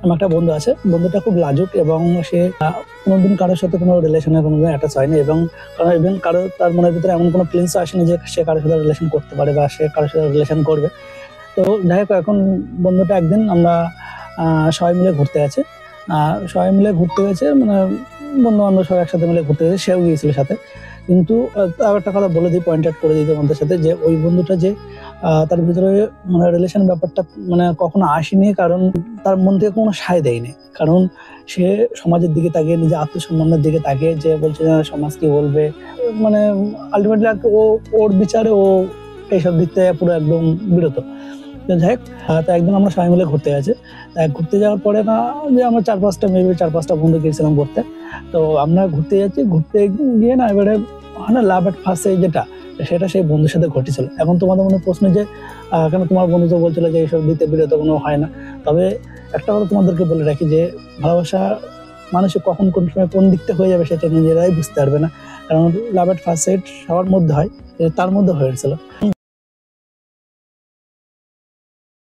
আমার একটা বন্ধু আছে, বন্ধুটা খুব লাজুক এবং সে কোনোদিন কারোর সাথে কোনো রিলেশনে কোনোদিন অ্যাটাচ হয়নি এবং ইভেন কারো তার মনের ভিতরে এমন কোনো ফিলিংস আসেনি যে সে কারোর সাথে রিলেশন করতে পারে বা সে কারোর সাথে রিলেশন করবে। তো যাই হোক, এখন বন্ধুটা একদিন আমরা সবাই মিলে ঘুরতে গেছে। সবাই মিলে ঘুরতে গেছে মানে বন্ধু বান্ধব সবাই একসাথে মিলে ঘুরতে গেছে, সেও গিয়েছিল সাথে। কিন্তু তার একটা কথা বলে দিই, পয়েন্ট আউট করে দিই তোমাদের সাথে, যে ওই বন্ধুটা যে তার ভিতরে মানে রিলেশন ব্যাপারটা মানে কখনো আসেনি, কারণ তার মন থেকে কোনো সায় দেয়নি। কারণ সে সমাজের দিকে তাকিয়ে, নিজের আত্মসম্মানের দিকে তাকিয়ে যে বলছে যে সমাজ কি বলবে, মানে আলটিমেটলি আর কি ও ওর বিচারে ও এইসব দিক থেকে পুরো একদম বিরত। তো যাই হোক, তো একদিন আমরা সবাই মিলে ঘুরতে গেছি। ঘুরতে যাওয়ার পরে না, যে আমরা চার পাঁচটা বন্ধু গিয়েছিলাম ঘুরতে। তো আমরা ঘুরতে যাচ্ছি, ঘুরতে গিয়ে না এবারে হয় না লাভ এট ফার্স্ট সাইট যেটা, সেটা সেই বন্ধুর সাথে ঘটেছিল। এখন তোমাদের মনে প্রশ্ন যে কেন তোমার বন্ধু তো বলছিল যে এইসব দিতে বিরত কোনো হয় না। তবে একটা কথা তোমাদেরকে বলে রাখি যে ভালোবাসা মানুষের কখন কোন সময় কোন দিকটা হয়ে যাবে সেটা নিজেরাই বুঝতে পারবে না। কারণ লাভ এট ফার্স্ট সাইট সবার মধ্যে হয়, তার মধ্যে হয়েছিল।